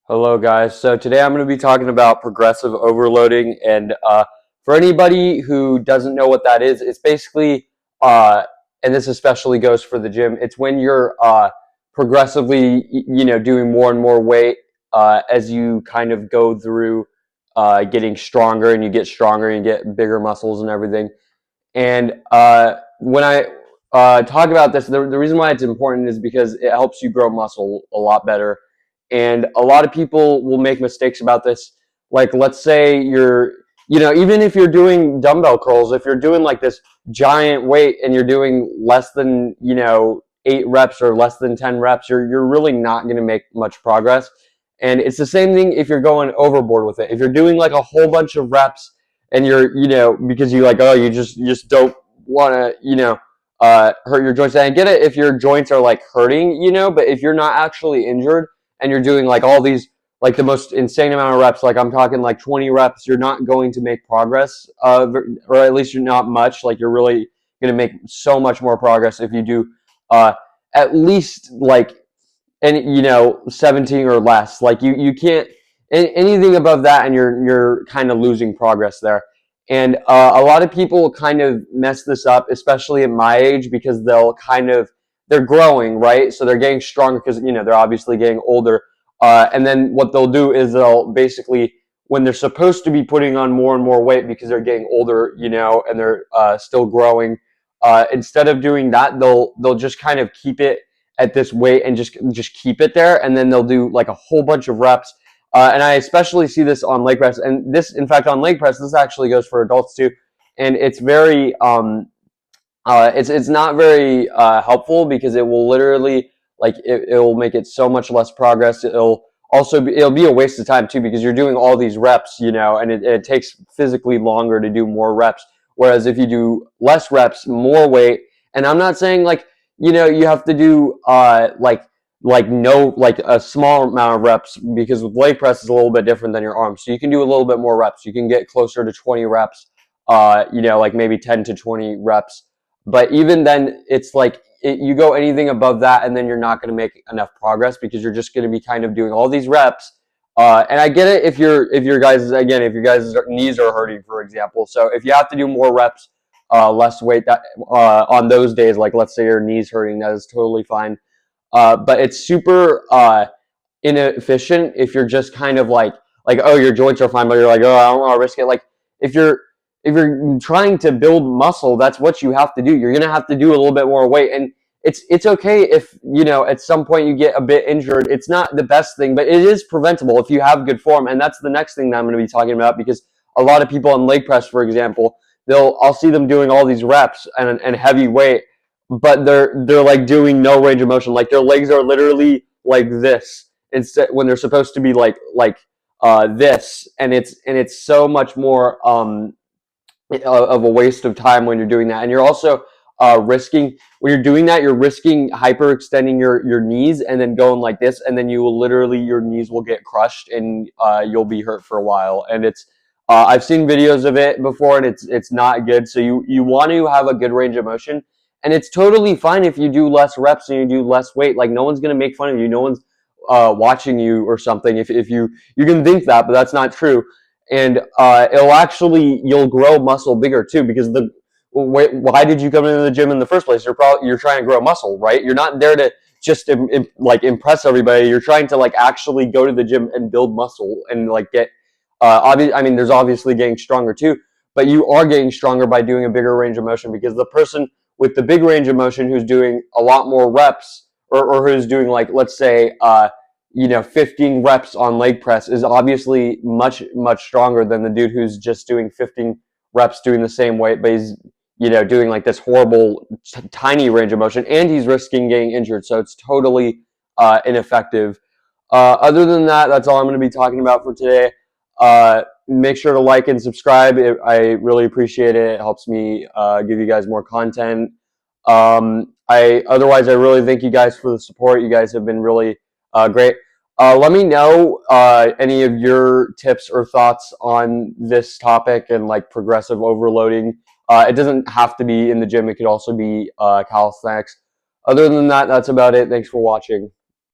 Hello, guys. So today I'm going to be talking about progressive overloading, and for anybody who doesn't know what that is, it's basically, and this especially goes for the gym. It's when you're progressively, doing more and more weight as you kind of go through getting stronger, and you get stronger, and you get bigger muscles and everything. And when I talk about this, the reason why it's important is because it helps you grow muscle a lot better. And a lot of people will make mistakes about this. Like, let's say even if you're doing dumbbell curls, if you're doing like this giant weight and you're doing less than, 8 reps or less than 10 reps, you're really not going to make much progress. And it's the same thing if you're going overboard with it. If you're doing like a whole bunch of reps and you're because you like, oh, you just don't want to hurt your joints. And I get it if your joints are like hurting, but if you're not actually injured and you're doing like all these like the most insane amount of reps, like I'm talking like 20 reps, you're not going to make progress, or at least you're not much. Like, you're really going to make so much more progress if you do uh, at least like 17 or less. Like, you can't anything above that, and you're kind of losing progress there. And a lot of people kind of mess this up, especially at my age, because they're growing, right? So they're getting stronger because they're obviously getting older. And then what they'll do is they'll basically, when they're supposed to be putting on more and more weight because they're getting older, and they're still growing, instead of doing that, they'll just kind of keep it at this weight and just keep it there, and then they'll do like a whole bunch of reps. And I especially see this on leg press, and this, in fact, on leg press, this actually goes for adults too, and it's very it's not very helpful, because it will literally, like, it will make it so much less progress. It'll be a waste of time too, because you're doing all these reps, and it takes physically longer to do more reps. Whereas if you do less reps, more weight, and I'm not saying like you have to do like no like a small amount of reps, because with leg press is a little bit different than your arms. So you can do a little bit more reps. You can get closer to 20 reps, like maybe 10 to 20 reps. But even then, it's like you go anything above that, and then you're not going to make enough progress, because you're just going to be kind of doing all these reps. And I get it if your guys, again, if your guys' knees are hurting, for example. So if you have to do more reps, less weight, that on those days, like let's say your knees hurting, that is totally fine. But it's super inefficient if you're just kind of like, oh, your joints are fine, but you're like, oh, I don't want to risk it. Like, if you're trying to build muscle, that's what you have to do. You're gonna have to do a little bit more weight, and it's okay if at some point you get a bit injured. It's not the best thing, but it is preventable if you have good form. And that's the next thing that I'm going to be talking about, because a lot of people on leg press, for example, I'll see them doing all these reps and heavy weight, but they're like doing no range of motion. Like, their legs are literally like this, instead, when they're supposed to be like this, and it's so much more of a waste of time when you're doing that. And you're also risking, when you're doing that, you're risking hyperextending your knees and then going like this, and then your knees will get crushed, and you'll be hurt for a while. And it's I've seen videos of it before, and it's not good. So you want to have a good range of motion, and it's totally fine if you do less reps and you do less weight. Like, no one's gonna make fun of you. No one's watching you or something. If you can think that, but that's not true. And you'll grow muscle bigger too, because why did you come into the gym in the first place? You're trying to grow muscle, right? You're not there to just like impress everybody. You're trying to like actually go to the gym and build muscle and like get I mean, there's obviously getting stronger too, but you are getting stronger by doing a bigger range of motion, because the person with the big range of motion who's doing a lot more reps, or who's doing, like, let's say 15 reps on leg press, is obviously much, much stronger than the dude who's just doing 15 reps doing the same weight, but he's, doing like this horrible, tiny range of motion, and he's risking getting injured. So it's totally ineffective. Other than that, that's all I'm going to be talking about for today. Make sure to like and subscribe. I really appreciate it. It helps me give you guys more content. Otherwise, I really thank you guys for the support. You guys have been really great. Let me know any of your tips or thoughts on this topic and like progressive overloading. It doesn't have to be in the gym. It could also be calisthenics. Other than that, that's about it. Thanks for watching.